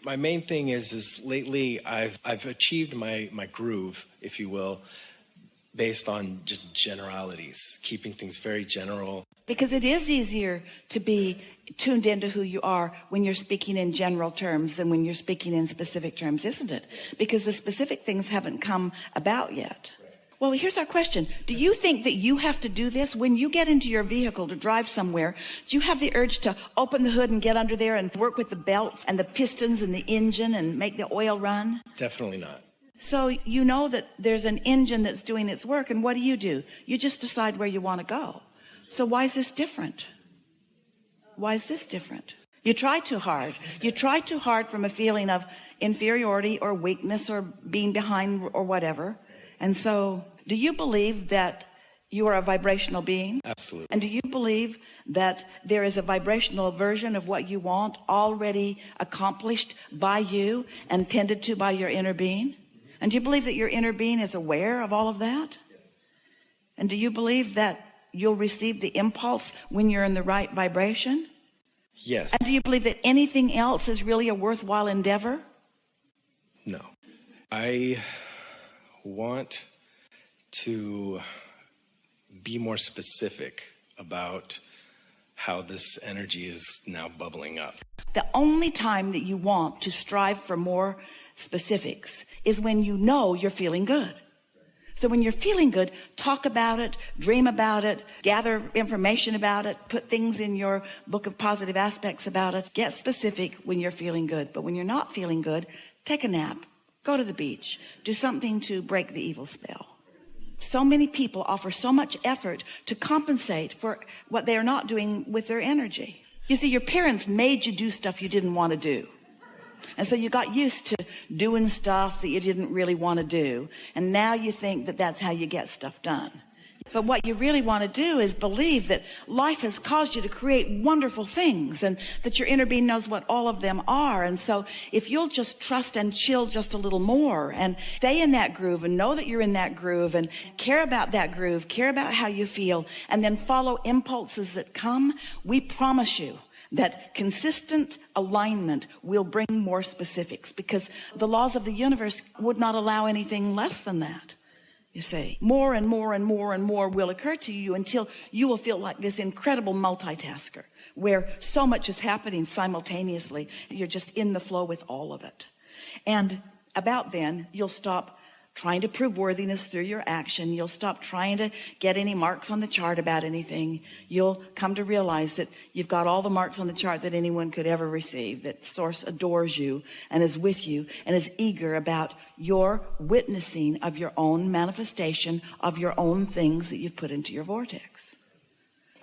My main thing is lately I've achieved my groove, if you will, based on just generalities, keeping things very general. Because it is easier to be tuned into who you are when you're speaking in general terms than when you're speaking in specific terms, isn't it? Because the specific things haven't come about yet. Well, here's our question. Do you think that you have to do this when you get into your vehicle to drive somewhere? Do you have the urge to open the hood and get under there and work with the belts and the pistons and the engine and make the oil run? Definitely not. So you know that there's an engine that's doing its work, and what do? You just decide where you want to go. So why is this different? Why is this different? You try too hard. You try too hard from a feeling of inferiority or weakness or being behind or whatever. And so, do you believe that you are a vibrational being? Absolutely. And do you believe that there is a vibrational version of what you want already accomplished by you and tended to by your inner being? And do you believe that your inner being is aware of all of that? Yes. And do you believe that you'll receive the impulse when you're in the right vibration? Yes. And do you believe that anything else is really a worthwhile endeavor? No. I want to be more specific about how this energy is now bubbling up. The only time that you want to strive for more specifics is when you know you're feeling good. So when you're feeling good, talk about it, dream about it, gather information about it, put things in your book of positive aspects about it. Get specific when you're feeling good. But when you're not feeling good, take a nap, go to the beach, do something to break the evil spell. So many people offer so much effort to compensate for what they are not doing with their energy. You see, your parents made you do stuff you didn't want to do. And so you got used to doing stuff that you didn't really want to do. And now you think that that's how you get stuff done. But what you really want to do is believe that life has caused you to create wonderful things and that your inner being knows what all of them are. And so if you'll just trust and chill just a little more and stay in that groove and know that you're in that groove and care about that groove, care about how you feel, and then follow impulses that come, we promise you that consistent alignment will bring more specifics, because the laws of the universe would not allow anything less than that. You see, more and more and more and more will occur to you until you will feel like this incredible multitasker where so much is happening simultaneously. You're just in the flow with all of it. And about then, you'll stop trying to prove worthiness through your action. You'll stop trying to get any marks on the chart about anything. You'll come to realize that you've got all the marks on the chart that anyone could ever receive, that Source adores you and is with you and is eager about your witnessing of your own manifestation of your own things that you've put into your vortex.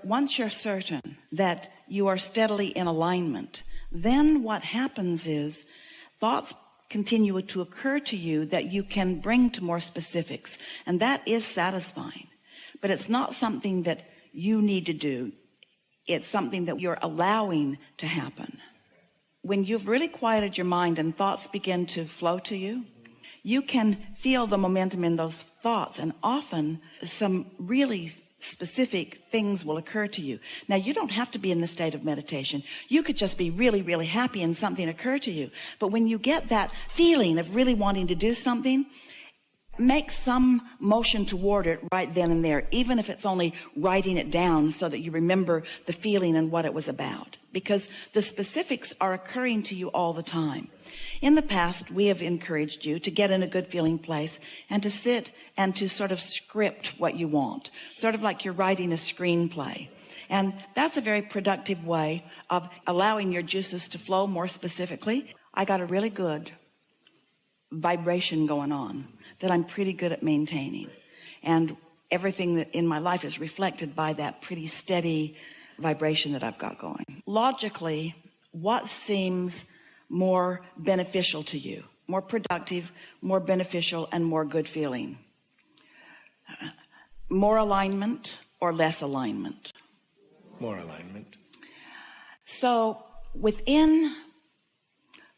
Once you're certain that you are steadily in alignment, then what happens is thoughts continue to occur to you that you can bring to more specifics, and that is satisfying. But it's not something that you need to do. It's something that you're allowing to happen. When you've really quieted your mind and thoughts begin to flow to you, you can feel the momentum in those thoughts, and often some really specific things will occur to you. Now, you don't have to be in the state of meditation. You could just be really, really happy and something occur to you. But when you get that feeling of really wanting to do something, make some motion toward it right then and there, even if it's only writing it down so that you remember the feeling and what it was about, because the specifics are occurring to you all the time. In the past, we have encouraged you to get in a good feeling place and to sit and to sort of script what you want, sort of like you're writing a screenplay. And that's a very productive way of allowing your juices to flow more specifically. I got a really good vibration going on that I'm pretty good at maintaining. And everything that in my life is reflected by that pretty steady vibration that I've got going. Logically, what seems more beneficial to you, more productive, more beneficial, and more good feeling? More alignment or less alignment? More alignment. So within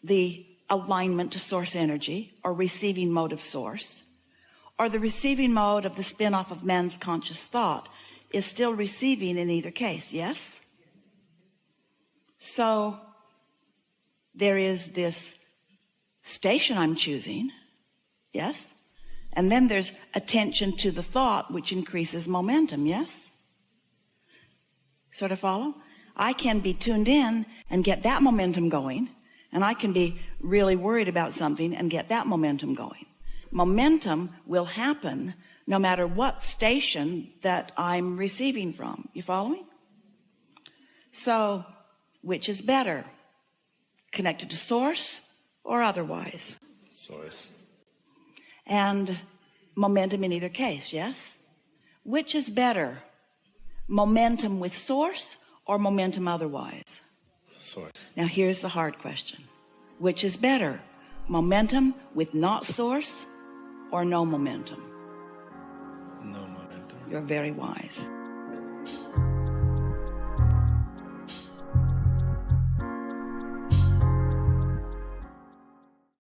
the alignment to source energy or receiving mode of source, or the receiving mode of the spin-off of man's conscious thought, is still receiving in either case, yes? So there is this station I'm choosing. Yes? And then there's attention to the thought, which increases momentum. Yes? Sort of follow? I can be tuned in and get that momentum going, and I can be really worried about something and get that momentum going. Momentum will happen no matter what station that I'm receiving from. You following? So, which is better? Connected to source or otherwise? Source. And momentum in either case, yes? Which is better? Momentum with source or momentum otherwise? Source. Now here's the hard question. Which is better? Momentum with not source or no momentum? No momentum. You're very wise.